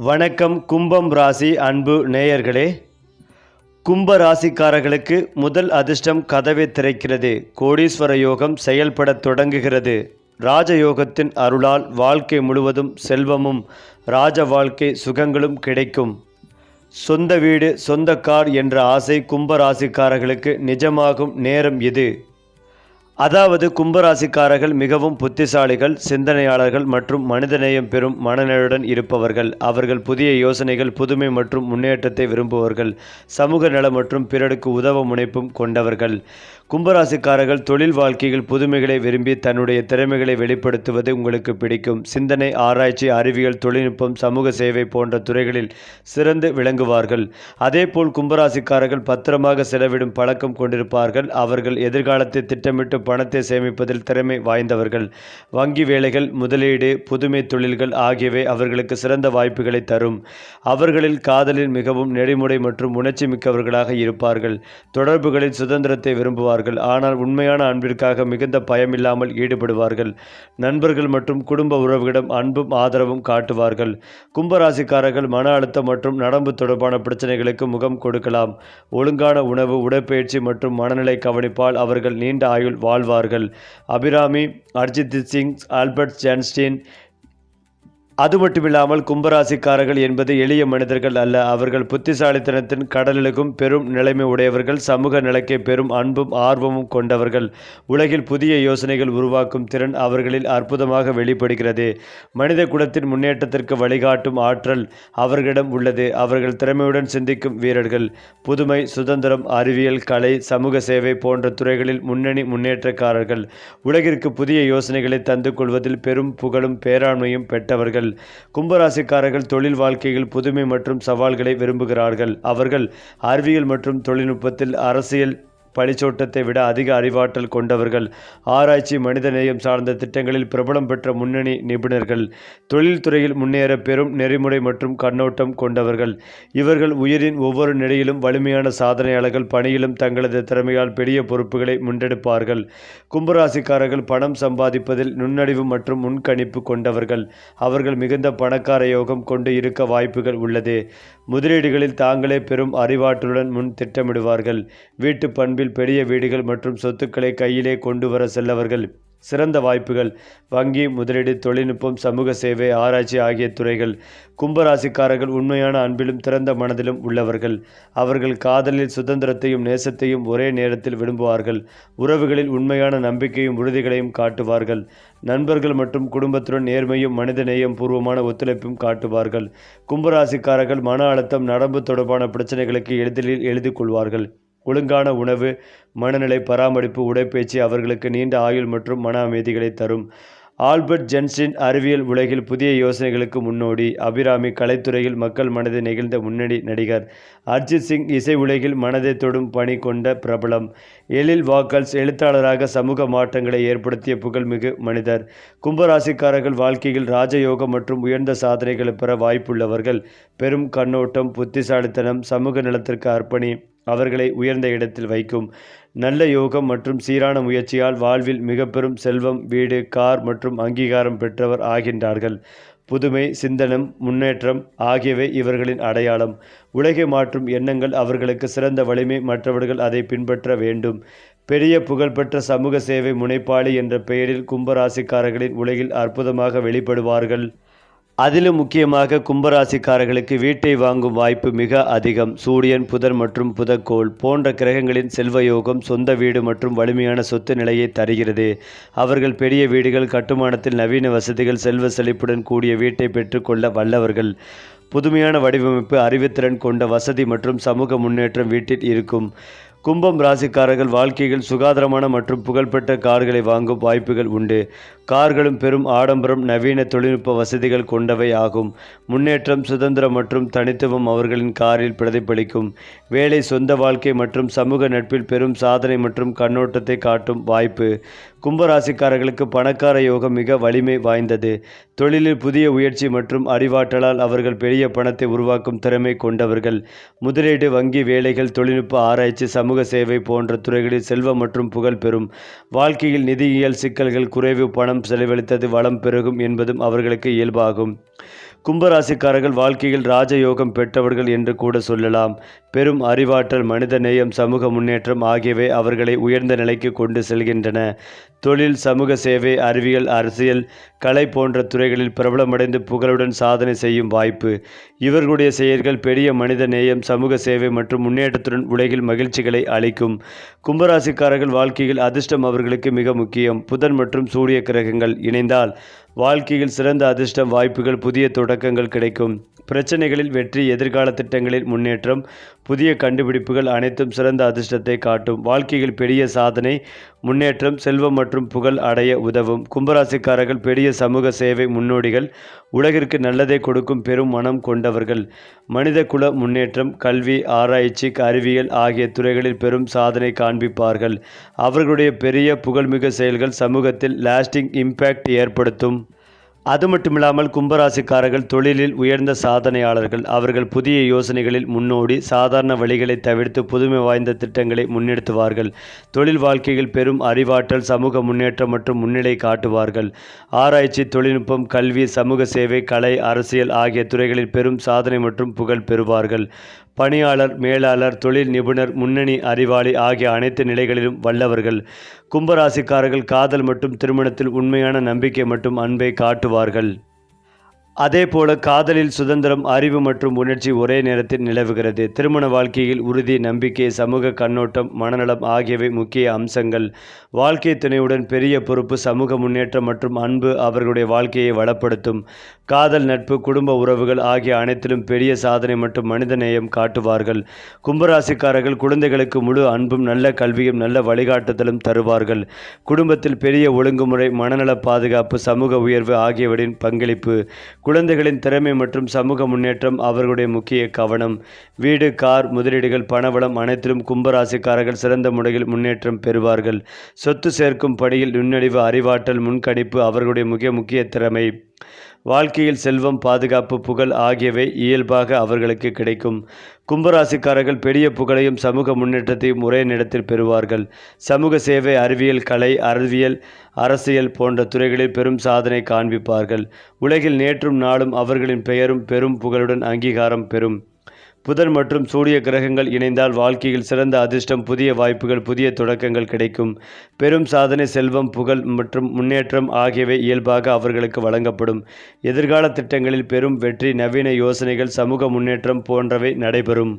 வணக்கம் கும்பம் ராசி அன்பு நேயர்களே. கும்ப ராசிக்காரர்களுக்கு முதல் அதிர்ஷ்டம் கதவை திறக்கிறது. கோடீஸ்வர யோகம் செயல்பட தொடங்குகிறது. ராஜயோகத்தின் அருளால் வாழ்க்கை முழுவதும் செல்வமும் ராஜ வாழ்க்கை சுகங்களும் கிடைக்கும். சொந்த வீடு சொந்த கார் என்ற ஆசை கும்ப ராசிக்காரர்களுக்கு நிஜமாகும் நேரம் இது. அதாவது கும்பராசிக்காரர்கள் மிகவும் புத்திசாலிகள், சிந்தனையாளர்கள் மற்றும் மனிதநேயம் பெறும் மனநிலையுடன் இருப்பவர்கள். அவர்கள் புதிய யோசனைகள், புதுமை மற்றும் முன்னேற்றத்தை விரும்புபவர்கள். சமூக நலம் மற்றும் பிறருக்கு உதவ முனைப்பும் கொண்டவர்கள். கும்பராசிக்காரர்கள் தொழில் வாழ்க்கையில் புதுமைகளை விரும்பி தன்னுடைய திறமைகளை வெளிப்படுத்துவது உங்களுக்கு பிடிக்கும். சிந்தனை, ஆராய்ச்சி, அறிவியல், தொழில்நுட்பம், சமூக சேவை போன்ற துறைகளில் சிறந்து விளங்குவார்கள். அதேபோல் கும்பராசிக்காரர்கள் பத்திரமாக செலவிடும் பழக்கம் கொண்டிருப்பார்கள். அவர்கள் எதிர்காலத்தை திட்டமிட்டு பணத்தை சேமிப்பதில் திறமை வாய்ந்தவர்கள். வங்கி வேலைகள், முதலீடு, புதுமை தொழில்கள் ஆகியவை அவர்களுக்கு சிறந்த வாய்ப்புகளை தரும். அவர்களில் காதலில் மிகவும் நெறிமுறை மற்றும் உணர்ச்சி மிக்கவர்களாக இருப்பார்கள். தொடர்புகளில் சுதந்திரத்தை விரும்புவார்கள். ஆனால் உண்மையான அன்பிற்காக மிகுந்த பயமில்லாமல் ஈடுபடுவார்கள். நண்பர்கள் மற்றும் குடும்ப உறவுகளிடம் அன்பும் ஆதரவும் காட்டுவார்கள். கும்பராசிக்காரர்கள் மன அழுத்தம் மற்றும் நரம்பு தொடர்பான பிரச்சனைகளுக்கு முகம் கொடுக்கலாம். ஒழுங்கான உணவு, உடற்பயிற்சி மற்றும் மனநிலை கவனிப்பால் அவர்கள் நீண்ட ஆயுள் வாழ்வார்கள். Abhirami, Arijit Singh, Albert Einstein. அது மட்டுமில்லாமல் கும்பராசிக்காரர்கள் என்பது எளிய மனிதர்கள் அல்ல. அவர்கள் புத்திசாலித்தனத்தின் கடலுக்கும் பெரும் நிலைமை உடையவர்கள். சமூக நிலைக்கு பெரும் அன்பும் ஆர்வமும் கொண்டவர்கள். உலகில் புதிய யோசனைகள் உருவாக்கும் திறன் அவர்களில் அற்புதமாக வெளிப்படுகிறது. மனித குலத்தின் முன்னேற்றத்திற்கு வழிகாட்டும் ஆற்றல் அவர்களிடம் உள்ளது. அவர்கள் திறமையுடன் சிந்திக்கும் வீரர்கள். புதுமை, சுதந்திரம், அறிவியல், கலை, சமூக சேவை போன்ற துறைகளில் முன்னணி முன்னேற்றக்காரர்கள். உலகிற்கு புதிய யோசனைகளை தந்து கொள்வதில் பெரும் புகழும் பேராண்மையும் பெற்றவர்கள். கும்பராசிக்காரர்கள் தொழில் வாழ்க்கையில் புதுமை மற்றும் சவால்களை விரும்புகிறார்கள். அவர்கள் அறிவியல் மற்றும் தொழில்நுட்பத்தில், அரசியல், பழிச்சோட்டத்தை விட அதிக அறிவாற்றல் கொண்டவர்கள். ஆராய்ச்சி, மனிதநேயம் சார்ந்த திட்டங்களில் பிரபலம் பெற்ற முன்னணி நிபுணர்கள். தொழில்துறையில் முன்னேற பெரும் நெறிமுறை மற்றும் கண்ணோட்டம் கொண்டவர்கள். இவர்கள் உயிரின் ஒவ்வொரு நிலையிலும் வலிமையான சாதனையாளர்கள். பணியிலும் தங்களது திறமையால் பெரிய பொறுப்புகளை முன்னெடுப்பார்கள். கும்பராசிக்காரர்கள் பணம் சம்பாதிப்பதில் நுண்ணறிவு மற்றும் முன்கணிப்பு கொண்டவர்கள். அவர்கள் மிகுந்த பணக்கார யோகம் கொண்டு இருக்க வாய்ப்புகள் உள்ளது. முதலீடுகளில் தாங்களே பெரும் அறிவாற்றலுடன் முன் திட்டமிடுவார்கள். வீட்டு பண்பில் பெரிய வீடுகள் மற்றும் சொத்துக்களை கையிலே கொண்டு வர செல்லவர்கள். சிறந்த வாய்ப்புகள் வங்கி, முதலீடு, தொழில்நுட்பம், சமூக சேவை, ஆராய்ச்சி ஆகிய துறைகள். கும்பராசிக்காரர்கள் உண்மையான அன்பிலும் திறந்த மனதிலும் உள்ளவர்கள். அவர்கள் காதலில் சுதந்திரத்தையும் நேசத்தையும் ஒரே நேரத்தில் விரும்புவார்கள். உறவுகளில் உண்மையான நம்பிக்கையும் உறுதிகளையும் காட்டுவார்கள். நண்பர்கள் மற்றும் குடும்பத்துடன் நேர்மையும் மனிதநேயம் பூர்வமான ஒத்துழைப்பும் காட்டுவார்கள். கும்பராசிக்காரர்கள் மன அழுத்தம், நரம்பு தொடர்பான பிரச்சனைகளுக்கு எளிதில் எழுதி கொள்வார்கள். ஒழுங்கான உணவு, மனநிலை பராமரிப்பு, உடற்பயிற்சி அவர்களுக்கு நீண்ட ஆயுள் மற்றும் மன அமைதிகளை தரும். ஆல்பர்ட் ஐன்ஸ்டீன் அறிவியல் உலகில் புதிய யோசனைகளுக்கு முன்னோடி. அபிராமி கலைத்துறையில் மக்கள் மனதை நெகிழ்ந்த முன்னணி நடிகர். அர்ஜித் சிங் இசை உலகில் மனதை தொடும் பணி கொண்ட பிரபலம். எழில் வாக்கல்ஸ் எழுத்தாளராக சமூக மாற்றங்களை ஏற்படுத்திய புகழ்மிகு மனிதர். கும்பராசிக்காரர்கள் வாழ்க்கையில் ராஜயோகம் மற்றும் உயர்ந்த சாதனைகளை பெற வாய்ப்புள்ளவர்கள். பெரும் கண்ணோட்டம், புத்திசாலித்தனம், சமூக நலத்திற்கு அர்ப்பணி அவர்களை உயர்ந்த இடத்தில் வைக்கும். நல்ல யோகம் மற்றும் சீரான முயற்சியால் வாழ்வில் மிக பெரும் செல்வம், வீடு, கார் மற்றும் அங்கீகாரம் பெற்றவர் ஆகின்றார்கள். புதுமை, சிந்தனம், முன்னேற்றம் ஆகியவை இவர்களின் அடையாளம். உலகை மாற்றும் எண்ணங்கள் அவர்களுக்கு சிறந்த வலிமை. மற்றவர்கள் அதை பின்பற்ற வேண்டும். பெரிய புகழ்பெற்ற சமூக சேவை முனைப்பாளி என்ற பெயரில் கும்பராசிக்காரர்களின் உலகில் அற்புதமாக வெளிப்படுவார்கள். அதிலும் முக்கியமாக கும்பராசிக்காரர்களுக்கு வீட்டை வாங்கும் வாய்ப்பு மிக அதிகம். சூரியன், புதன் மற்றும் புதக்கோள் போன்ற கிரகங்களின் செல்வயோகம் சொந்த வீடு மற்றும் வலிமையான சொத்து நிலையை தருகிறது. அவர்கள் பெரிய வீடுகள் கட்டுமானத்தில் நவீன வசதிகள், செல்வ செழிப்புடன் கூடிய வீட்டை பெற்றுக்கொள்ள வல்லவர்கள். புதுமையான வடிவமைப்பு, அறிவுத்திறன் கொண்ட வசதி மற்றும் சமூக முன்னேற்றம் வீட்டில் இருக்கும். கும்பம் ராசிக்காரர்கள் வாழ்க்கையில் சுகாதாரமான மற்றும் புகழ்பெற்ற கார்களை வாங்கும் வாய்ப்புகள் உண்டு. கார்களும் பெரும் ஆடம்பரம், நவீன தொழில்நுட்ப வசதிகள் கொண்டவை ஆகும். முன்னேற்றம், சுதந்திரம் மற்றும் தனித்துவம் அவர்களின் காரில் பிரதிபலிக்கும். வேலை, சொந்த வாழ்க்கை மற்றும் சமூக நட்பில் பெரும் சாதனை மற்றும் கண்ணோட்டத்தை காட்டும் வாய்ப்பு. கும்பராசிக்காரர்களுக்கு பணக்கார யோகம் மிக வலிமை வாய்ந்தது. தொழிலில் புதிய முயற்சி மற்றும் அறிவாற்றலால் அவர்கள் பெரிய பணத்தை உருவாக்கும் திறமை கொண்டவர்கள். முதலீடு, வங்கி வேலைகள், தொழில்நுட்ப ஆராய்ச்சி, சமூக சேவை போன்ற துறைகளில் செல்வம் மற்றும் புகழ் பெறும். வாழ்க்கையில் நிதியியல் சிக்கல்கள் குறைவு, பணம் செலவழித்தது வளம் பெருகும் என்பதும் அவர்களுக்கு இயல்பாகும். கும்பராசிக்காரர்கள் வாழ்க்கையில் ராஜயோகம் பெற்றவர்கள் என்று கூட சொல்லலாம். பெரும் அறிவாற்றல், மனித நேயம், சமூக முன்னேற்றம் ஆகியவை அவர்களை உயர்ந்த நிலைக்கு கொண்டு செல்கின்றன. தொழில், சமூக சேவை, அறிவியல், அரசியல், கலை போன்ற துறைகளில் பிரபலமடைந்து புகழுடன் சாதனை செய்யும் வாய்ப்பு. இவர்களுடைய செயல்கள் பெரிய மனித நேயம், சமூக சேவை மற்றும் முன்னேற்றத்துடன் உலகில் மகிழ்ச்சிகளை அளிக்கும். கும்பராசிக்காரர்கள் வாழ்க்கையில் அதிர்ஷ்டம் அவர்களுக்கு மிக முக்கியம். புதன் மற்றும் சூரிய கிரகங்கள் இணைந்தால் வாழ்க்கையில் சிறந்த அதிர்ஷ்டம் வாய்ப்புகள், புதிய தொடக்கங்கள் கிடைக்கும். பிரச்சனைகளில் வெற்றி, எதிர்கால திட்டங்களில் முன்னேற்றம், புதிய கண்டுபிடிப்புகள் அனைத்தும் சிறந்த அதிர்ஷ்டத்தை காட்டும். வாழ்க்கையில் பெரிய சாதனை, முன்னேற்றம், செல்வம் மற்றும் புகழ் அடைய உதவும். கும்பராசிக்காரர்கள் பெரிய சமூக சேவை முன்னோடிகள். உலகிற்கு நல்லதை கொடுக்கும் பெரும் மனம் கொண்டவர்கள். மனித குல முன்னேற்றம், கல்வி, ஆராய்ச்சி, அறிவியல் ஆகிய துறைகளில் பெரும் சாதனை காண்பிப்பார்கள். அவர்களுடைய பெரிய புகழ்மிகு செயல்கள் சமூகத்தில் லாஸ்டிங் இம்பேக்ட் ஏற்படுத்தும். அது மட்டுமில்லாமல் கும்பராசிக்காரர்கள் தொழிலில் உயர்ந்த சாதனையாளர்கள். அவர்கள் புதிய யோசனைகளில் முன்னோடி, சாதாரண வழிகளை தவிர்த்து புதுமை வாய்ந்த திட்டங்களை முன்னெடுத்துவார்கள். தொழில் வாழ்க்கையில் பெரும் அறிவாற்றல், சமூக முன்னேற்றம் மற்றும் முன்னிலை காட்டுவார்கள். ஆராய்ச்சி, தொழில்நுட்பம், கல்வி, சமூக சேவை, கலை, அரசியல் ஆகிய துறைகளில் பெரும் சாதனை மற்றும் புகழ் பெறுவார்கள். பணியாளர், மேலாளர், தொழில் நிபுணர், முன்னணி அறிவாளி ஆகிய அனைத்து நிலைகளிலும் வல்லவர்கள். கும்பராசிக்காரர்கள் காதல் மற்றும் திருமணத்தில் உண்மையான நம்பிக்கை மற்றும் அன்பை காட்டுவார்கள். அதேபோல காதலில் சுதந்திரம், அறிவு மற்றும் உணர்ச்சி ஒரே நேரத்தில் நிலவுகிறது. திருமண வாழ்க்கையில் உறுதி, நம்பிக்கை, சமூக கண்ணோட்டம், மனநலம் ஆகியவை முக்கிய அம்சங்கள். வாழ்க்கை துணையுடன் பெரிய பொறுப்பு, சமூக முன்னேற்றம் மற்றும் அன்பு அவர்களுடைய வாழ்க்கையை வளப்படுத்தும். காதல், நட்பு, குடும்ப உறவுகள் ஆகிய அனைத்திலும் பெரிய சாதனை மற்றும் மனிதநேயம் காட்டுவார்கள். கும்பராசிக்காரர்கள் குழந்தைகளுக்கு முழு அன்பும், நல்ல கல்வியும், நல்ல வழிகாட்டுதலும் தருவார்கள். குடும்பத்தில் பெரிய ஒழுங்குமுறை, மனநல பாதுகாப்பு, சமூக உயர்வு ஆகியவற்றின் பங்களிப்பு. குழந்தைகளின் திறமை மற்றும் சமூக முன்னேற்றம் அவர்களுடைய முக்கிய கவனம். வீடு, கார், முதலீடுகள், பணவளம் அனைத்திலும் கும்பராசிக்காரர்கள் சிறந்த முறையில் முன்னேற்றம் பெறுவார்கள். சொத்து சேர்க்கும் பணியில் நுண்ணறிவு, அறிவாற்றல், முன்கணிப்பு அவர்களுடைய முக்கிய திறமை. வாழ்க்கையில் செல்வம், பாதுகாப்பு, புகழ் ஆகியவை இயல்பாக அவர்களுக்கு கிடைக்கும். கும்பராசிக்காரர்கள் பெரிய புகழையும் சமூக முன்னேற்றத்தையும் ஒரே நேரத்தில் பெறுவார்கள். சமூக சேவை, அறிவியல், கலை, அரசியல் போன்ற துறைகளில் பெரும் சாதனை காண்பிப்பார்கள். உலகில் நேற்றும் நாளும் அவர்களின் பெயரும் பெரும் புகழுடன் அங்கீகாரம் பெறும். புதன் மற்றும் சூரிய கிரகங்கள் இணைந்தால் வாழ்க்கையில் சிறந்த அதிர்ஷ்டம், புதிய வாய்ப்புகள், புதிய தொடக்கங்கள் கிடைக்கும். பெரும் சாதனை, செல்வம், புகழ் மற்றும் முன்னேற்றம் ஆகியவை இயல்பாக அவர்களுக்கு வழங்கப்படும். எதிர்கால திட்டங்களில் பெரும் வெற்றி, நவீன யோசனைகள், சமூக முன்னேற்றம் போன்றவை நடைபெறும்.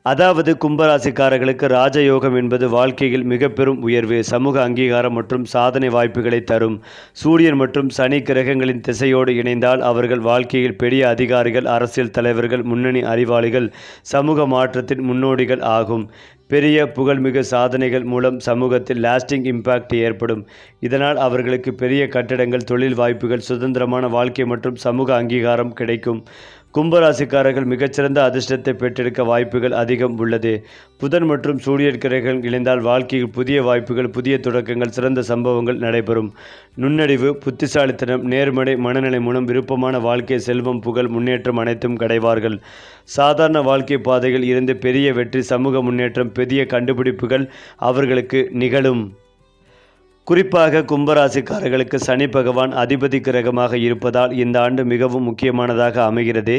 அதாவது கும்பராசிக்காரர்களுக்கு ராஜயோகம் என்பது வாழ்க்கையில் மிக பெரும் உயர்வு, சமூக அங்கீகாரம் மற்றும் சாதனை வாய்ப்புகளை தரும். சூரியன் மற்றும் சனி கிரகங்களின் திசையோடு இணைந்தால் அவர்கள் வாழ்க்கையில் பெரிய அதிகாரிகள், அரசியல் தலைவர்கள், முன்னணி அறிவாளிகள், சமூக மாற்றத்தின் முன்னோடிகள் ஆகும். பெரிய புகழ்மிகு சாதனைகள் மூலம் சமூகத்தில் லாஸ்டிங் இம்பேக்ட் ஏற்படும். இதனால் அவர்களுக்கு பெரிய கட்டடங்கள், தொழில் வாய்ப்புகள், சுதந்திரமான வாழ்க்கை மற்றும் சமூக அங்கீகாரம் கிடைக்கும். கும்பராசிக்காரர்கள் மிகச்சிறந்த அதிர்ஷ்டத்தை பெற்றெடுக்க வாய்ப்புகள் அதிகம் உள்ளது. புதன் மற்றும் சூரியன் கிரகங்கள் இணைந்தால் வாழ்க்கையில் புதிய வாய்ப்புகள், புதிய தொடக்கங்கள், சிறந்த சம்பவங்கள் நடைபெறும். நுண்ணறிவு, புத்திசாலித்தனம், நேர்மறை மனநிலை மூலம் விருப்பமான வாழ்க்கை, செல்வம், புகழ், முன்னேற்றம் அனைத்தும் கிடைவார்கள். சாதாரண வாழ்க்கை பாதையில் இருந்து பெரிய வெற்றி, சமூக முன்னேற்றம், பெரிய கண்டுபிடிப்புகள் அவர்களுக்கு நிகழும். குறிப்பாக கும்பராசிக்காரர்களுக்கு சனி பகவான் அதிபதி கிரகமாக இருப்பதால் இந்த ஆண்டு மிகவும் முக்கியமானதாக அமைகிறது.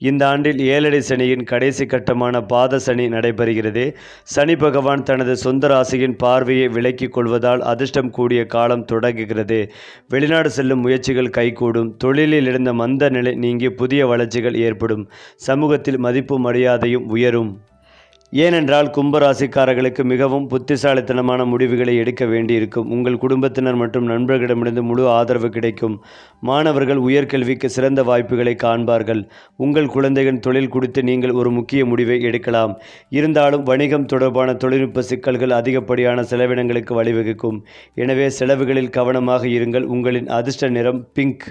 இந்த ஆண்டில் 7 சனியின் கடைசி கட்டமான பாத சனி நடைபெறுகிறது. சனி பகவான் தனது சொந்த ராசியின் பார்வையை விலக்கிக் கொள்வதால் அதிர்ஷ்டம் கூடிய காலம் தொடங்குகிறது. வெளிநாடு செல்லும் முயற்சிகள் கைகூடும். தொழிலில் இருந்த மந்த நிலை நீங்கி புதிய வளர்ச்சிகள் ஏற்படும். சமூகத்தில் மதிப்பு மரியாதையும் உயரும். ஏனென்றால் கும்பராசிக்காரர்களுக்கு மிகவும் புத்திசாலித்தனமான முடிவுகளை எடுக்க வேண்டியிருக்கும். உங்கள் குடும்பத்தினர் மற்றும் நண்பர்களிடமிருந்து முழு ஆதரவு கிடைக்கும். மாணவர்கள் உயர்கல்விக்கு சிறந்த வாய்ப்புகளை காண்பார்கள். உங்கள் குழந்தைகளின் தொழில் குறித்து நீங்கள் ஒரு முக்கிய முடிவை எடுக்கலாம். இருந்தாலும் வணிகம் தொடர்பான தொழில்நுட்ப சிக்கல்கள் அதிகப்படியான செலவினங்களுக்கு வழிவகுக்கும். எனவே செலவுகளில் கவனமாக இருங்கள். உங்களின் அதிர்ஷ்ட நிறம் பிங்க்.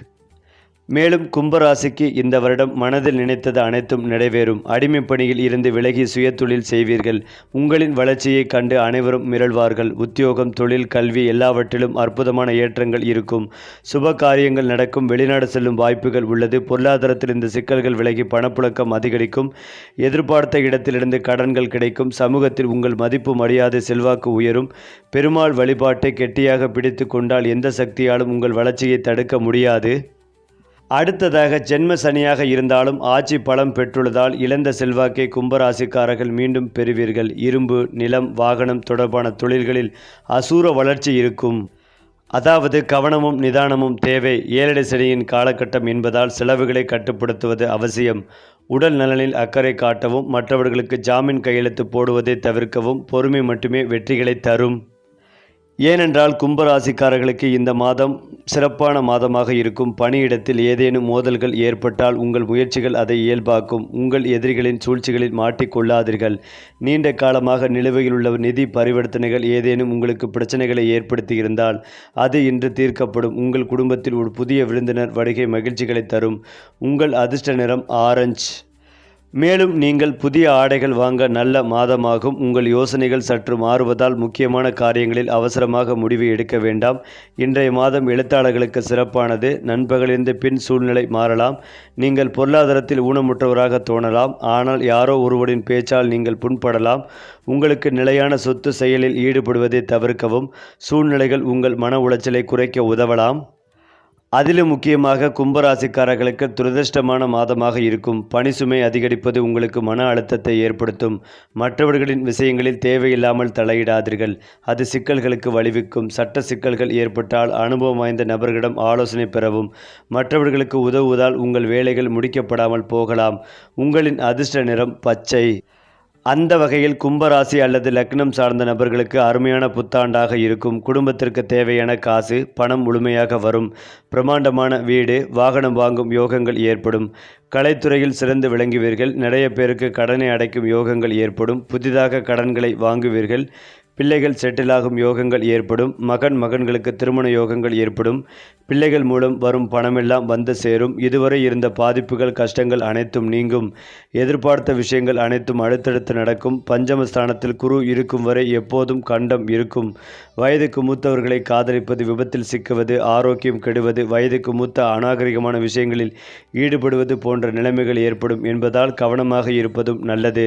மேலும் கும்பராசிக்கு இந்த வருடம் மனதில் நினைத்தது அனைத்தும் நிறைவேறும். அடிமைப்பணியில் இருந்து விலகி சுயதொழில் செய்வீர்கள். உங்களின் வளர்ச்சியை கண்டு அனைவரும் மிரள்வார்கள். உத்தியோகம், தொழில், கல்வி எல்லாவற்றிலும் அற்புதமான ஏற்றங்கள் இருக்கும். சுப காரியங்கள் நடக்கும். வெளிநாடு செல்லும் வாய்ப்புகள் உள்ளது. பொருளாதாரத்தில் இந்த சிக்கல்கள் விலகி பணப்புழக்கம் அதிகரிக்கும். எதிர்பார்த்த இடத்திலிருந்து கடன்கள் கிடைக்கும். சமூகத்தில் உங்கள் மதிப்பு, மரியாதை, செல்வாக்கு உயரும். பெருமாள் வழிபாட்டை கெட்டியாக பிடித்து கொண்டால் எந்த சக்தியாலும் உங்கள் வளர்ச்சியை தடுக்க முடியாது. அடுத்ததாக ஜென்ம சனியாக இருந்தாலும் ஆட்சி பலம் பெற்றுள்ளதால் இழந்த செல்வாக்கை கும்பராசிக்காரர்கள் மீண்டும் பெறுவீர்கள். இரும்பு, நிலம், வாகனம் தொடர்பான தொழில்களில் அசூர வளர்ச்சி இருக்கும். அதாவது கவனமும் நிதானமும் தேவை. ஏழரை சனியின் காலகட்டம் என்பதால் செலவுகளை கட்டுப்படுத்துவது அவசியம். உடல் நலனில் அக்கறை காட்டவும், மற்றவர்களுக்கு ஜாமீன் கையெழுத்து போடுவதை தவிர்க்கவும். பொறுமை மட்டுமே வெற்றிகளை தரும். ஏனென்றால் கும்பராசிக்காரர்களுக்கு இந்த மாதம் சிறப்பான மாதமாக இருக்கும். பணியிடத்தில் ஏதேனும் மோதல்கள் ஏற்பட்டால் உங்கள் முயற்சிகள் அதை இயல்பாக்கும். உங்கள் எதிரிகளின் சூழ்ச்சிகளில் மாட்டிக்கொள்ளாதீர்கள். நீண்ட காலமாக நிலுவையில் உள்ள நிதி பரிவர்த்தனைகள் ஏதேனும் உங்களுக்கு பிரச்சனைகளை ஏற்படுத்தி இருந்தால் அது இன்று தீர்க்கப்படும். உங்கள் குடும்பத்தில் ஒரு புதிய விருந்தினர் வருகை மகிழ்ச்சிகளை தரும். உங்கள் அதிர்ஷ்ட நிறம் ஆரஞ்சு. மேலும் நீங்கள் புதிய ஆடைகள் வாங்க நல்ல மாதமாகும். உங்கள் யோசனைகள் சற்று மாறுவதால் முக்கியமான காரியங்களில் அவசரமாக முடிவு எடுக்க வேண்டாம். இன்றைய மாதம் எழுத்தாளர்களுக்கு சிறப்பானது. நண்பகலிருந்து பின் சூழ்நிலை மாறலாம். நீங்கள் பொருளாதாரத்தில் ஊனமுற்றவராக தோணலாம். ஆனால் யாரோ ஒருவரின் பேச்சால் நீங்கள் புண்படலாம். உங்களுக்கு நிலையான சொத்து செயலில் ஈடுபடுவதை தவிர்க்கவும். சூழ்நிலைகள் உங்கள் மன உளைச்சலை குறைக்க உதவலாம். அதிலும் முக்கியமாக கும்பராசிக்காரர்களுக்கு துரதிர்ஷ்டமான மாதமாக இருக்கும். பணி சுமை அதிகரிப்பது உங்களுக்கு மன அழுத்தத்தை ஏற்படுத்தும். மற்றவர்களின் விஷயங்களில் தேவையில்லாமல் தலையிடாதீர்கள். அது சிக்கல்களுக்கு வழிவகுக்கும். சட்ட சிக்கல்கள் ஏற்பட்டால் அனுபவம் வாய்ந்த நபர்களிடம் ஆலோசனை பெறவும். மற்றவர்களுக்கு உதவுவதால் உங்கள் வேலைகள் முடிக்கப்படாமல் போகலாம். உங்களின் அதிர்ஷ்ட நிறம் பச்சை. அந்த வகையில் கும்பராசி அல்லது லக்னம் சார்ந்த நபர்களுக்கு அருமையான புத்தாண்டாக இருக்கும். குடும்பத்திற்கு தேவையான காசு, பணம் முழுமையாக வரும். பிரமாண்டமான வீடு, வாகனம் வாங்கும் யோகங்கள் ஏற்படும். கலைத்துறையில் சிறந்து விளங்குவீர்கள். நிறைய பேருக்கு கடனை அடைக்கும் யோகங்கள் ஏற்படும். புதிதாக கடன்களை வாங்குவீர்கள். பிள்ளைகள் செட்டிலாகும் யோகங்கள் ஏற்படும். மகன்களுக்கு திருமண யோகங்கள் ஏற்படும். பிள்ளைகள் மூலம் வரும் பணமெல்லாம் வந்து சேரும். இதுவரை இருந்த பாதிப்புகள், கஷ்டங்கள் அனைத்தும் நீங்கும். எதிர்பார்த்த விஷயங்கள் அனைத்தும் அடுத்தடுத்து நடக்கும். பஞ்சமஸ்தானத்தில் குரு இருக்கும் வரை எப்போதும் கண்டம் இருக்கும். வயதுக்கு மூத்தவர்களை காதலிப்பது, விபத்தில் சிக்குவது, ஆரோக்கியம் கெடுவது, வயதுக்கு மூத்த அநாகரிகமான விஷயங்களில் ஈடுபடுவது போன்ற நிலைமைகள் ஏற்படும் என்பதால் கவனமாக இருப்பதும் நல்லது.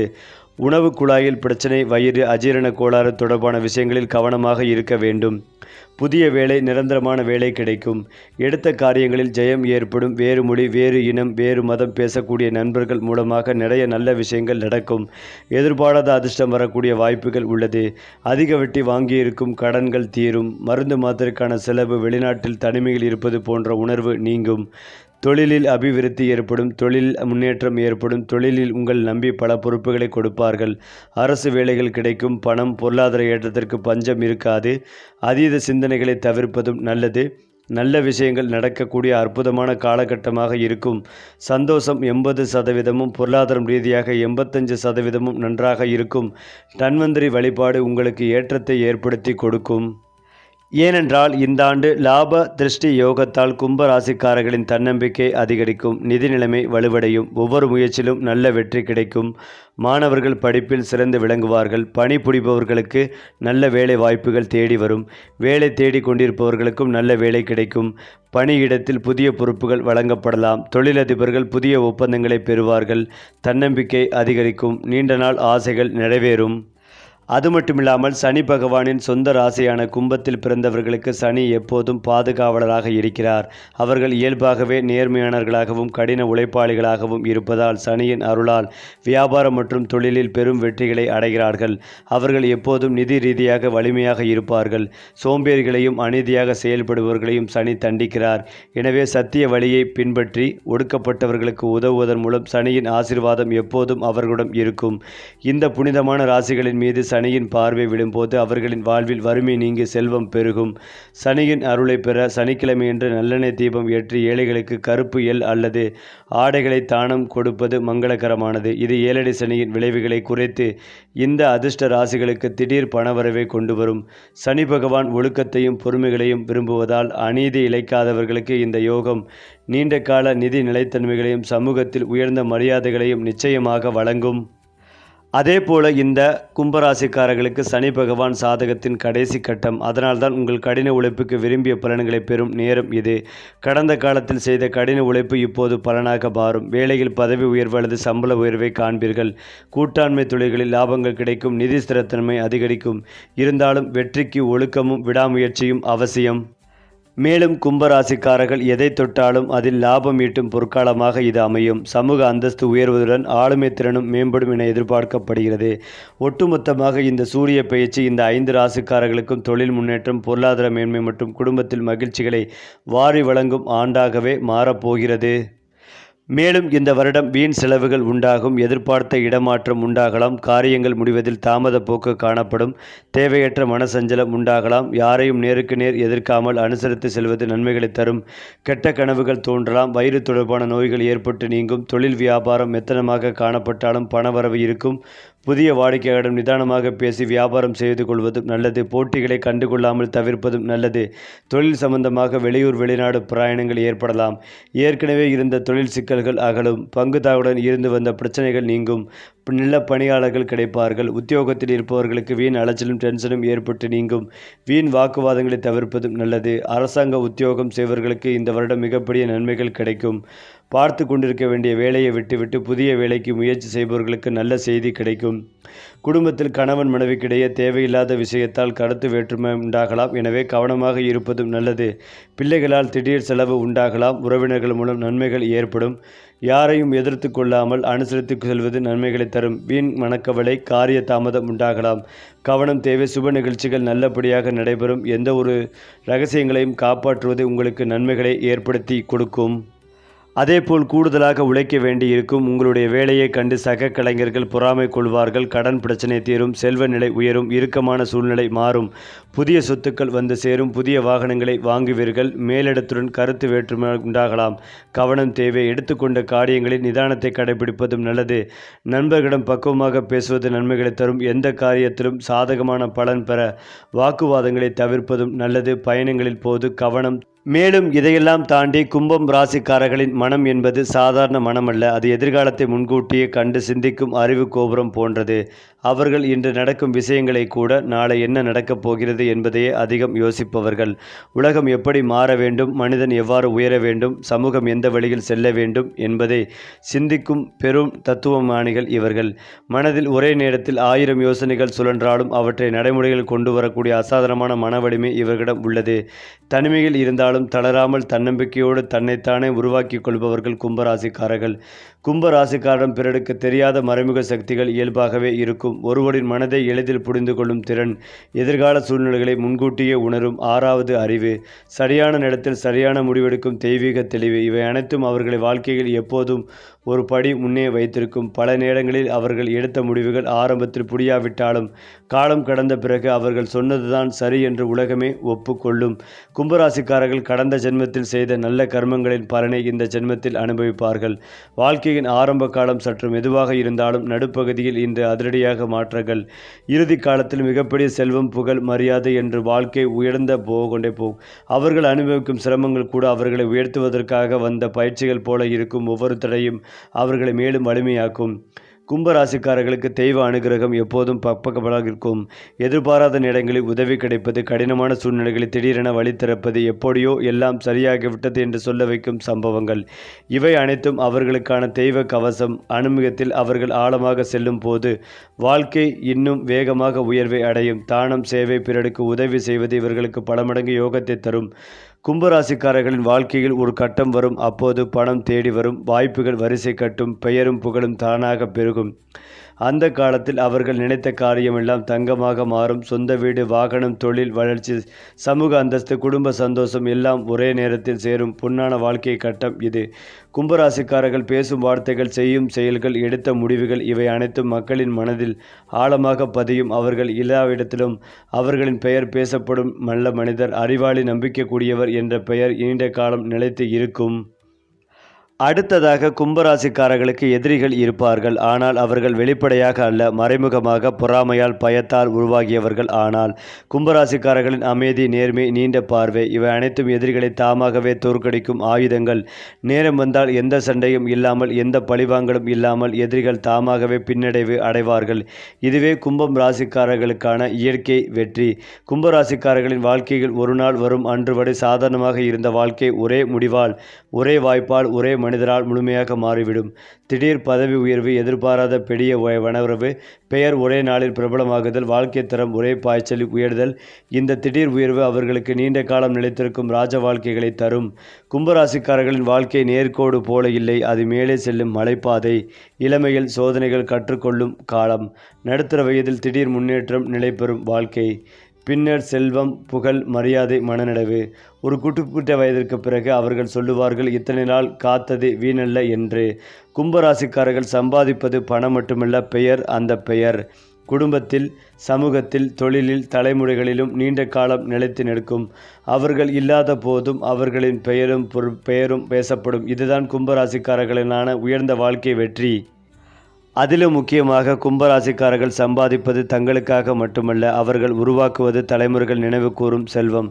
உணவு குழாயில் பிரச்சனை, வயிறு, அஜீரண கோளாறு தொடர்பான விஷயங்களில் கவனமாக இருக்க வேண்டும். புதிய வேலை, நிரந்தரமான வேலை கிடைக்கும். எடுத்த காரியங்களில் ஜெயம் ஏற்படும். வேறு மொழி, வேறு இனம், வேறு மதம் பேசக்கூடிய நண்பர்கள் மூலமாக நிறைய நல்ல விஷயங்கள் நடக்கும். எதிர்பாராத அதிர்ஷ்டம் வரக்கூடிய வாய்ப்புகள் உள்ளது. அதிக வட்டி வாங்கியிருக்கும் கடன்கள் தீரும். மருந்து மாத்திரைக்கான செலவு, வெளிநாட்டில் தனிமையில் இருப்பது போன்ற உணர்வு நீங்கும். தொழிலில் அபிவிருத்தி ஏற்படும். தொழிலில் முன்னேற்றம் ஏற்படும். தொழிலில் உங்கள் நம்பி பல பொறுப்புகளை கொடுப்பார்கள். அரசு வேலைகள் கிடைக்கும். பணம், பொருளாதார ஏற்றத்திற்கு பஞ்சம் இருக்காது. அதீத சிந்தனைகளை தவிர்ப்பதும் நல்லது. நல்ல விஷயங்கள் நடக்கக்கூடிய அற்புதமான காலகட்டமாக இருக்கும். சந்தோஷம் 80%, பொருளாதாரம் ரீதியாக 85% நன்றாக இருக்கும். தன்வந்திரி வழிபாடு உங்களுக்கு ஏற்றத்தை ஏற்படுத்தி கொடுக்கும். ஏனென்றால் இந்த ஆண்டு லாப திருஷ்டி யோகத்தால் கும்பராசிக்காரர்களின் தன்னம்பிக்கை அதிகரிக்கும். நிதி நிலைமை வலுவடையும். ஒவ்வொரு முயற்சியிலும் நல்ல வெற்றி கிடைக்கும். மாணவர்கள் படிப்பில் சிறந்து விளங்குவார்கள். பணிபுரிபவர்களுக்கு நல்ல வேலை வாய்ப்புகள் தேடி வரும். வேலை தேடி கொண்டிருப்பவர்களுக்கும் நல்ல வேலை கிடைக்கும். பணியிடத்தில் புதிய பொறுப்புகள் வழங்கப்படலாம். தொழிலதிபர்கள் புதிய ஒப்பந்தங்களை பெறுவார்கள். தன்னம்பிக்கை அதிகரிக்கும். நீண்ட நாள் ஆசைகள் நிறைவேறும். அது மட்டுமில்லாமல் சனி பகவானின் சொந்த ராசியான கும்பத்தில் பிறந்தவர்களுக்கு சனி எப்போதும் பாதுகாவலராக இருக்கிறார். அவர்கள் இயல்பாகவே நேர்மையானவர்களாகவும் கடின உழைப்பாளிகளாகவும் இருப்பதால் சனியின் அருளால் வியாபாரம் மற்றும் தொழிலில் பெரும் வெற்றிகளை அடைகிறார்கள். அவர்கள் எப்போதும் நிதி ரீதியாக வலிமையாக இருப்பார்கள். சோம்பேறிகளையும் அநீதியாக செயல்படுபவர்களையும் சனி தண்டிக்கிறார். எனவே சத்திய வழியை பின்பற்றி ஒடுக்கப்பட்டவர்களுக்கு உதவுவதன் மூலம் சனியின் ஆசீர்வாதம் எப்போதும் அவர்களிடம் இருக்கும். இந்த புனிதமான ராசிகளின் மீது சனியின் பார்வை விடும்போது அவர்களின் வாழ்வில் வறுமை நீங்கி செல்வம் பெருகும். சனியின் அருளை பெற சனிக்கிழமையன்று நல்லெண்ணெய் தீபம் ஏற்றி ஏழைகளுக்கு கருப்பு எள் அல்லது ஆடைகளை தானம் கொடுப்பது மங்களகரமானது. இது ஏழரை சனியின் விளைவுகளை குறைத்து இந்த அதிர்ஷ்ட ராசிகளுக்கு திடீர் பணவரவை கொண்டு வரும். சனி பகவான் ஒழுக்கத்தையும் பொறுமைகளையும் விரும்புவதால் அநீதி இழைக்காதவர்களுக்கு இந்த யோகம் நீண்ட கால நிதி நிலைத்தன்மைகளையும் சமூகத்தில் உயர்ந்த மரியாதைகளையும் நிச்சயமாக வழங்கும். அதேபோல இந்த கும்பராசிக்காரர்களுக்கு சனி பகவான் சாதகத்தின் கடைசி கட்டம். அதனால்தான் உங்கள் கடின உழைப்புக்கு விரும்பிய பலன்களை பெறும் நேரம் இது. கடந்த காலத்தில் செய்த கடின உழைப்பு இப்போது பலனாக மாறும். வேலையில் பதவி உயர்வு அல்லது சம்பள உயர்வை காண்பீர்கள். கூட்டாண்மை தொழில்களில் லாபங்கள் கிடைக்கும். நிதி ஸ்திரத்தன்மை அதிகரிக்கும். இருந்தாலும் வெற்றிக்கு ஒழுக்கமும் விடாமுயற்சியும் அவசியம். மேலும் கும்பராசிக்காரர்கள் எதை தொட்டாலும் அதில் லாபம் ஈட்டும் பொற்காலமாக இது அமையும். சமூக அந்தஸ்து உயர்வதுடன் ஆளுமை திறனும் மேம்படும் என எதிர்பார்க்கப்படுகிறது. ஒட்டுமொத்தமாக இந்த சூரிய பயிற்சி இந்த 5 ராசிக்காரர்களுக்கும் தொழில் முன்னேற்றம், பொருளாதார மேன்மை மற்றும் குடும்பத்தில் மகிழ்ச்சிகளை வாரி வழங்கும் ஆண்டாகவே மாறப்போகிறது. மேலும் இந்த வருடம் வீண் செலவுகள் உண்டாகும். எதிர்பார்த்த இடமாற்றம் உண்டாகலாம். காரியங்கள் முடிவதில் தாமத போக்கு காணப்படும். தேவையற்ற மனசஞ்சலம் உண்டாகலாம். யாரையும் நேருக்கு நேர் எதிர்க்காமல் அனுசரித்து செல்வது நன்மைகளை தரும். கெட்ட கனவுகள் தோன்றலாம். வயிறு தொடர்பான நோய்கள் ஏற்பட்டு நீங்கும். தொழில் வியாபாரம் மெத்தனமாக காணப்பட்டாலும் பணவரவு இருக்கும். புதிய வாடிக்கையாளரிடம் நிதானமாக பேசி வியாபாரம் செய்து கொள்வதும் நல்லது. போட்டிகளை கண்டுகொள்ளாமல் தவிர்ப்பதும் நல்லது. தொழில் சம்பந்தமாக வெளியூர் வெளிநாடு பிரயாணங்கள் ஏற்படலாம். ஏற்கனவே இருந்த தொழில் சிக்கல்கள் அகலும். பங்குதாரருடன் இருந்து வந்த பிரச்சனைகள் நீங்கும். நல்ல பணியாளர்கள் கிடைப்பார்கள். உத்தியோகத்தில் இருப்பவர்களுக்கு வீண் அலைச்சலும் டென்ஷனும் ஏற்பட்டு நீங்கும். வீண் வாக்குவாதங்களை தவிர்ப்பதும் நல்லது. அரசாங்க உத்தியோகம் செய்வர்களுக்கு இந்த வருடம் மிகப்பெரிய நன்மைகள் கிடைக்கும். பார்த்து கொண்டிருக்க வேண்டிய வேலையை விட்டுவிட்டு புதிய வேலைக்கு முயற்சி செய்பவர்களுக்கு நல்ல செய்தி கிடைக்கும். குடும்பத்தில் கணவன் மனைவிக்கிடையே தேவையில்லாத விஷயத்தால் கருத்து வேற்றுமை உண்டாகலாம். எனவே கவனமாக இருப்பதும் நல்லது. பிள்ளைகளால் திடீர் செலவு உண்டாகலாம். உறவினர்கள் மூலம் நன்மைகள் ஏற்படும். யாரையும் எதிர்த்து கொள்ளாமல் அனுசரித்து செல்வது நன்மைகளை தரும். வீண் மனக்கவலை, காரிய தாமதம் உண்டாகலாம். கவனம் தேவை. சுப நிகழ்ச்சிகள் நல்லபடியாக நடைபெறும். எந்த ஒரு ரகசியங்களையும் காப்பாற்றுவது உங்களுக்கு நன்மைகளை ஏற்படுத்தி கொடுக்கும். அதேபோல் கூடுதலாக உழைக்க வேண்டி இருக்கும். உங்களுடைய வேலையை கண்டு சக கலைஞர்கள் பொறாமை கொள்வார்கள். கடன் பிரச்சனை தீரும். செல்வ நிலை உயரும். இறுக்கமான சூழ்நிலை மாறும். புதிய சொத்துக்கள் வந்து சேரும். புதிய வாகனங்களை வாங்குவீர்கள். மேலிடத்துடன் கருத்து வேற்றுமை உண்டாகலாம். கவனம் தேவை. எடுத்துக்கொண்ட காரியங்களில் நிதானத்தை கடைபிடிப்பதும் நல்லது. நண்பர்களிடம் பக்குவமாக பேசுவது நன்மைகளை தரும். எந்த காரியத்திலும் சாதகமான பலன் பெற வாக்குவாதங்களை தவிர்ப்பதும் நல்லது. பயணங்களில் போது கவனம். மேலும் இதையெல்லாம் தாண்டி கும்பம் ராசிக்காரர்களின் மனம் என்பது சாதாரண மனமல்ல. அது எதிர்காலத்தை முன்கூட்டியே கண்டு சிந்திக்கும் அறிவு கோபுரம் போன்றது. அவர்கள் இன்று நடக்கும் விஷயங்களை கூட நாளை என்ன நடக்கப் போகிறது என்பதையே அதிகம் யோசிப்பவர்கள். உலகம் எப்படி மாற வேண்டும், மனிதன் எவ்வாறு உயர வேண்டும், சமூகம் எந்த வழியில் செல்ல வேண்டும் என்பதை சிந்திக்கும் பெரும் தத்துவமானிகள் இவர்கள். மனதில் ஒரே நேரத்தில் 1000 யோசனைகள் சுழன்றாலும் அவற்றை நடைமுறையில் கொண்டு வரக்கூடிய அசாதாரணமான மன வலிமை இவர்களிடம் உள்ளது. தனிமையில் இருந்தாலும் தளராமல் தன்னம்பிக்கையோடு தன்னைத்தானே உருவாக்கி கொள்பவர்கள் கும்பராசிக்காரர்கள். கும்பராசிக்காரரிடம் பிறருக்கு தெரியாத மறைமுக சக்திகள் இயல்பாகவே இருக்கும். ஒருவரின் மனதை எளிதில் புரிந்து கொள்ளும் திறன், எதிர்கால சூழ்நிலைகளை முன்கூட்டியே உணரும் 6வது அறிவு, சரியான நேரத்தில் சரியான முடிவெடுக்கும் தெய்வீக தெளிவு, இவை அனைத்தும் அவர்களை வாழ்க்கையில் எப்போதும் ஒரு படி முன்னே வைத்திருக்கும். பல நேரங்களில் அவர்கள் எடுத்த முடிவுகள் ஆரம்பத்தில் புரியாவிட்டாலும் காலம் கடந்த பிறகு அவர்கள் சொன்னதுதான் சரி என்று உலகமே ஒப்புக்கொள்ளும். கும்பராசிக்காரர்கள் கடந்த ஜென்மத்தில் செய்த நல்ல கர்மங்களின் பலனை இந்த ஜென்மத்தில் அனுபவிப்பார்கள். வாழ்க்கையின் ஆரம்ப காலம் சற்று மெதுவாக இருந்தாலும் நடுப்பகுதியில் இன்று அதிரடியாக மாற்றங்கள். இறுதி காலத்தில் மிகப்பெரிய செல்வம், புகழ், மரியாதை என்று வாழ்க்கை உயர்ந்த கொண்டே போகும். அவர்கள் அனுபவிக்கும் சிரமங்கள் கூட அவர்களை உயர்த்துவதற்காக வந்த பயிற்சிகள் போல இருக்கும். ஒவ்வொரு தடையும் அவர்களை மேலும் வலிமையாக்கும். கும்பராசிக்காரர்களுக்கு தெய்வ அனுகிரகம் எப்போதும் பக்கபலமாக இருக்கும். எதிர்பாராத நேரங்களில் உதவி கிடைப்பது, கடினமான சூழ்நிலைகளில் திடீரென வழி திறப்பது, எப்படியோ எல்லாம் சரியாகிவிட்டது என்று சொல்ல வைக்கும் சம்பவங்கள், இவை அனைத்தும் அவர்களுக்கான தெய்வ கவசம். அனுமதித்தில் அவர்கள் ஆழமாக செல்லும் போது வாழ்க்கை இன்னும் வேகமாக உயர்வை அடையும். தானம், சேவை, பிறருக்கு உதவி செய்வது இவர்களுக்கு பல மடங்கு யோகத்தை தரும். கும்பராசிக்காரர்களின் வாழ்க்கையில் ஒரு கட்டம் வரும். அப்போது பணம் தேடி வரும். வாய்ப்புகள் வரிசை கட்டும். பெயரும் புகழும் தானாக பெருகும். அந்த காலத்தில் அவர்கள் நினைத்த காரியமெல்லாம் தங்கமாக மாறும். சொந்த வீடு, வாகனம், தொழில் வளர்ச்சி, சமூக அந்தஸ்து, குடும்ப சந்தோஷம் எல்லாம் ஒரே நேரத்தில் சேரும். பொன்னான வாழ்க்கை கட்டம் இது. கும்பராசிக்காரர்கள் பேசும் வார்த்தைகள், செய்யும் செயல்கள், எடுத்த முடிவுகள் இவை அனைத்தும் மக்களின் மனதில் ஆழமாக பதியும். அவர்கள் இல்லாவிடத்திலும் அவர்களின் பெயர் பேசப்படும். நல்ல மனிதர், அறிவாளி, நம்பிக்கைக்குரியவர் என்ற பெயர் நீண்ட காலம் நிலைத்து இருக்கும். அடுத்ததாக கும்பராசிக்காரர்களுக்கு எதிரிகள் இருப்பார்கள். ஆனால் அவர்கள் வெளிப்படையாக அல்ல, மறைமுகமாக பொறாமையால், பயத்தால் உருவாகியவர்கள். ஆனால் கும்பராசிக்காரர்களின் அமைதி, நேர்மை, நீண்ட பார்வை இவை அனைத்தும் எதிரிகளை தாமாகவே தோற்கடிக்கும் ஆயுதங்கள். நேரம் வந்தால் எந்த சண்டையும் இல்லாமல், எந்த பழிவாங்கலும் இல்லாமல் எதிரிகள் தாமாகவே பின்னடைவு அடைவார்கள். இதுவே கும்பம் ராசிக்காரர்களுக்கான இயற்கை வெற்றி. கும்பராசிக்காரர்களின் வாழ்க்கையில் ஒரு நாள் வரும். அன்று வரை சாதாரணமாக இருந்த வாழ்க்கை ஒரே முடிவால், ஒரே வாய்ப்பால், ஒரே மனிதரால் முழுமையாக மாறிவிடும். திடீர் பதவி உயர்வு, எதிர்பாராத பெரிய வனவுறவு, பெயர் ஒரே நாளில் பிரபலமாகுதல், வாழ்க்கை தரம் ஒரே பாய்ச்சலில் உயர்தல். இந்த திடீர் உயர்வு அவர்களுக்கு நீண்ட காலம் நிலைத்திருக்கும் ராஜ வாழ்க்கைகளை தரும். கும்பராசிக்காரர்களின் வாழ்க்கை நேர்கோடு போல இல்லை, அது மேலே செல்லும் மலைப்பாதை. இளமையில் சோதனைகள், கற்றுக்கொள்ளும் காலம். நடுத்தர வயதில் திடீர் முன்னேற்றம், நிலைபெறும் வாழ்க்கை. பின்னர் செல்வம், புகழ், மரியாதை, மனநிறைவு. ஒரு குறிப்பிட்ட வயதிற்கு பிறகு அவர்கள் சொல்லுவார்கள், இத்தனை நாள் காத்தது வீணல்ல என்று. கும்பராசிக்காரர்கள் சம்பாதிப்பது பணம் மட்டுமல்ல, பெயர். அந்த பெயர் குடும்பத்தில், சமூகத்தில், தொழிலில், தலைமுறைகளிலும் நீண்ட காலம் நிலைத்து நிற்கும். அவர்கள் இல்லாத போதும் அவர்களின் பெயரும் பேசப்படும். இதுதான் கும்பராசிக்காரர்களினான உயர்ந்த வாழ்க்கை வெற்றி. அதிலும் முக்கியமாக கும்பராசிக்காரர்கள் சம்பாதிப்பது தங்களுக்காக மட்டுமல்ல, அவர்கள் உருவாக்குவது தலைமுறைகள் நினைவு கூறும் செல்வம்.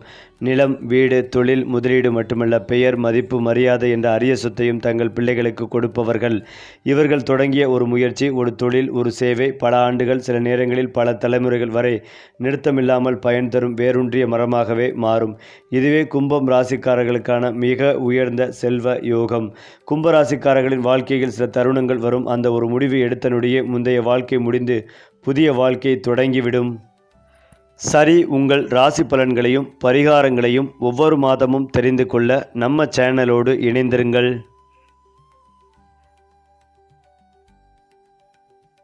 நிலம், வீடு, தொழில், முதலீடு மட்டுமல்ல, பெயர், மதிப்பு, மரியாதை என்ற அரிய சொத்தையும் தங்கள் பிள்ளைகளுக்கு கொடுப்பவர்கள். இவர்கள் தொடங்கிய ஒரு முயற்சி, ஒரு தொழில், ஒரு சேவை பல ஆண்டுகள், சில நேரங்களில் பல தலைமுறைகள் வரை நிறுத்தமில்லாமல் பயன் தரும் வேரூன்றிய மரமாகவே மாறும். இதுவே கும்பம் ராசிக்காரர்களுக்கான மிக உயர்ந்த செல்வ யோகம். கும்பராசிக்காரர்களின் வாழ்க்கையில் சில தருணங்கள் வரும். அந்த ஒரு முடிவு எடுத்த நொடியே முந்தைய வாழ்க்கை முடிந்து புதிய வாழ்க்கை தொடங்கிவிடும். சரி, உங்கள் ராசி பலன்களையும் பரிகாரங்களையும் ஒவ்வொரு மாதமும் தெரிந்து கொள்ள நம்ம சேனலோடு இணைந்திருங்கள்.